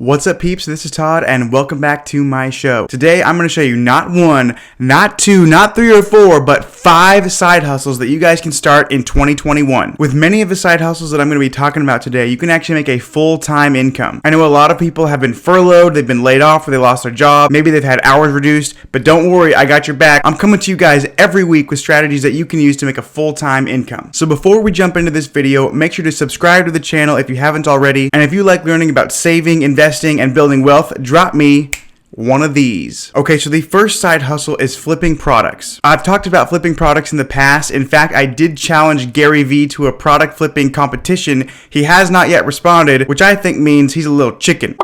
What's up, peeps? This is Todd, and welcome back to my show. Today, I'm going to show you not one, not two, not three or four, but 5 side hustles that you guys can start in 2021. With many of the side hustles that I'm going to be talking about today, you can actually make a full-time income. I know a lot of people have been furloughed, they've been laid off, or they lost their job, maybe they've had hours reduced, but don't worry, I got your back. I'm coming to you guys every week with strategies that you can use to make a full-time income. So before we jump into this video, make sure to subscribe to the channel if you haven't already, and if you like learning about saving, investing, and building wealth, drop me one of these. Okay, so the first side hustle is flipping products. I've talked about flipping products in the past. In fact, I did challenge Gary Vee to a product flipping competition. He has not yet responded, which I think means he's a little chicken.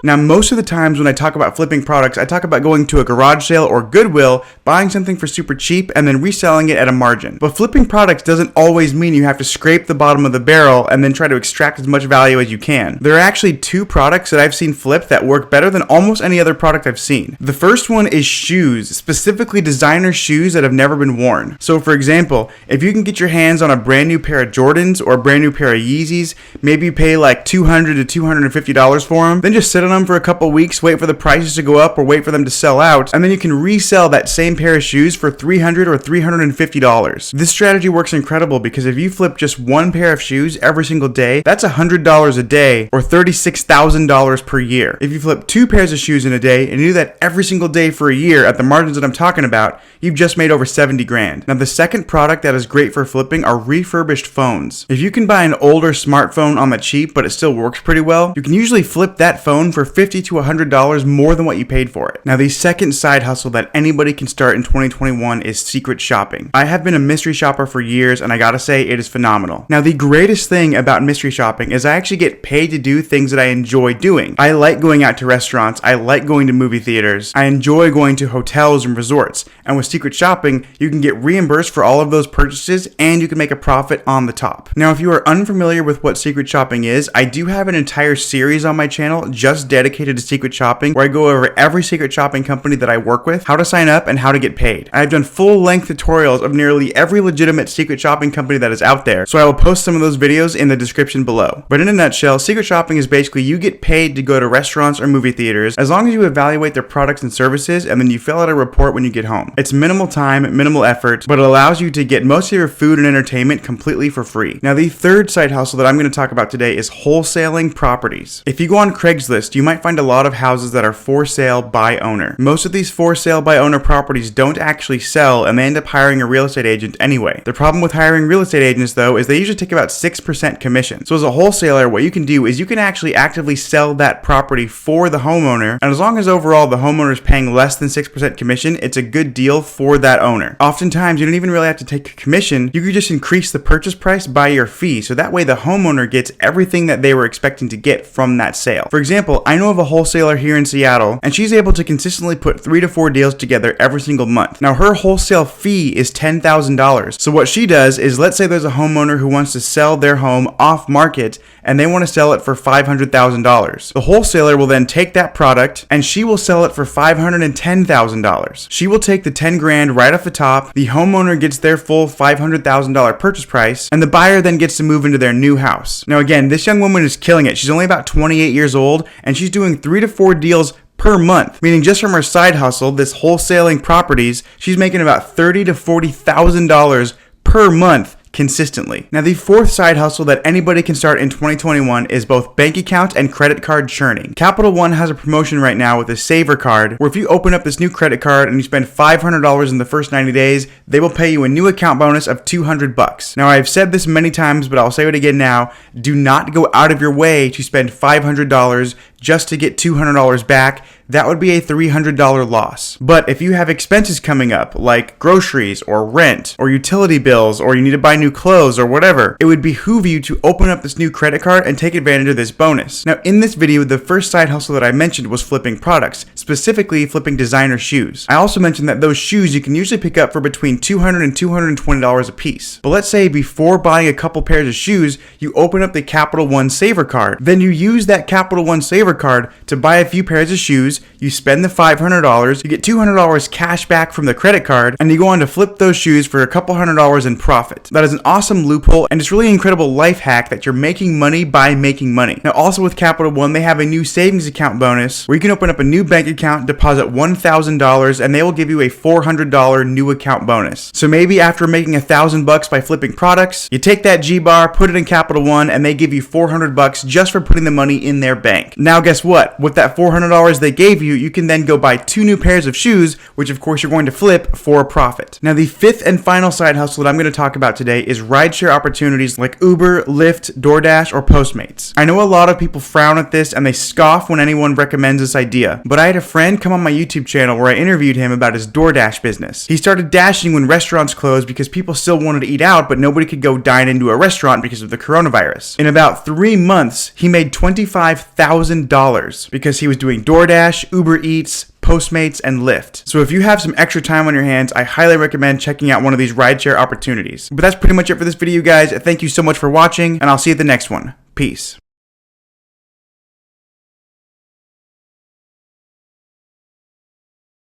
Now, most of the times when I talk about flipping products, I talk about going to a garage sale or Goodwill, buying something for super cheap, and then reselling it at a margin. But flipping products doesn't always mean you have to scrape the bottom of the barrel and then try to extract as much value as you can. There are actually 2 products that I've seen flipped that work better than almost any other product I've seen. The first one is shoes, specifically designer shoes that have never been worn. So for example, if you can get your hands on a brand new pair of Jordans or a brand new pair of Yeezys, maybe you pay like $200 to $250 for them, then just sit on them for a couple weeks, wait for the prices to go up or wait for them to sell out, and then you can resell that same pair of shoes for $300 or $350. This strategy works incredible because if you flip just one pair of shoes every single day, that's $100 a day or $36,000 per year. If you flip 2 pairs of shoes in a day and you do that every single day for a year at the margins that I'm talking about, you've just made over 70 grand. Now, the second product that is great for flipping are refurbished phones. If you can buy an older smartphone on the cheap but it still works pretty well, you can usually flip that phone for $50 to $100 more than what you paid for it. Now, the second side hustle that anybody can start in 2021 is secret shopping. I have been a mystery shopper for years, and I gotta say, it is phenomenal. Now, the greatest thing about mystery shopping is I actually get paid to do things that I enjoy doing. I like going out to restaurants, I like going to movie theaters, I enjoy going to hotels and resorts, and with secret shopping, you can get reimbursed for all of those purchases, and you can make a profit on the top. Now, if you are unfamiliar with what secret shopping is, I do have an entire series on my channel just dedicated to secret shopping, where I go over every secret shopping company that I work with, how to sign up, and how to get paid. I've done full-length tutorials of nearly every legitimate secret shopping company that is out there, so I will post some of those videos in the description below. But in a nutshell, secret shopping is basically you get paid to go to restaurants or movie theaters as long as you evaluate their products and services, and then you fill out a report when you get home. It's minimal time, minimal effort, but it allows you to get most of your food and entertainment completely for free. Now, the third side hustle that I'm going to talk about today is wholesaling properties. If you go on Craigslist, you might find a lot of houses that are for sale by owner. Most of these for sale by owner properties don't actually sell, and they end up hiring a real estate agent anyway. The problem with hiring real estate agents, though, is they usually take about 6% commission. So as a wholesaler, what you can do is you can actually actively sell that property for the homeowner, and as long as overall the homeowner is paying less than 6% commission, it's a good deal for that owner. Oftentimes, you don't even really have to take a commission. You could just increase the purchase price by your fee, so that way the homeowner gets everything that they were expecting to get from that sale. For example, I know of a wholesaler here in Seattle, and she's able to consistently put 3 to 4 deals together every single month. Now, her wholesale fee is $10,000. So what she does is, let's say there's a homeowner who wants to sell their home off market and they want to sell it for $500,000. The wholesaler will then take that product and she will sell it for $510,000. She will take the 10 grand right off the top, the homeowner gets their full $500,000 purchase price, and the buyer then gets to move into their new house. Now again, this young woman is killing it. She's only about 28 years old and she's doing 3 to 4 deals per month, meaning just from her side hustle, this wholesaling properties, she's making about $30,000 to $40,000 per month consistently. Now, the fourth side hustle that anybody can start in 2021 is both bank account and credit card churning. Capital One has a promotion right now with a saver card where if you open up this new credit card and you spend $500 in the first 90 days, they will pay you a new account bonus of $200. Now, I've said this many times, but I'll say it again now. Do not go out of your way to spend $500 just to get $200 back. That would be a $300 loss. But if you have expenses coming up, like groceries or rent or utility bills, or you need to buy new clothes or whatever, it would behoove you to open up this new credit card and take advantage of this bonus. Now, in this video, the first side hustle that I mentioned was flipping products, specifically flipping designer shoes. I also mentioned that those shoes you can usually pick up for between $200 and $220 a piece. But let's say before buying a couple pairs of shoes, you open up the Capital One Saver card. Then you use that Capital One Saver card to buy a few pairs of shoes, shoes, you spend the $500, you get $200 cash back from the credit card, and you go on to flip those shoes for a couple $100 in profit. That is an awesome loophole, and it's really an incredible life hack that you're making money by making money. Now, also with Capital One, they have a new savings account bonus where you can open up a new bank account, deposit $1,000, and they will give you a $400 new account bonus. So maybe after making $1,000 by flipping products, you take that G-bar, put it in Capital One, and they give you $400 just for putting the money in their bank. Now guess what? With that $400 they gave you, you can then go buy 2 new pairs of shoes, which of course you're going to flip for a profit. Now the 5th and final side hustle that I'm going to talk about today is rideshare opportunities like Uber, Lyft, DoorDash, or Postmates. I know a lot of people frown at this and they scoff when anyone recommends this idea, but I had a friend come on my YouTube channel where I interviewed him about his DoorDash business. He started dashing when restaurants closed because people still wanted to eat out, but nobody could go dine into a restaurant because of the coronavirus. In about 3 months, he made $25,000 because he was doing DoorDash, Uber Eats, Postmates, and Lyft. So if you have some extra time on your hands, I highly recommend checking out one of these rideshare opportunities. But that's pretty much it for this video, guys. Thank you so much for watching, and I'll see you at the next one. Peace.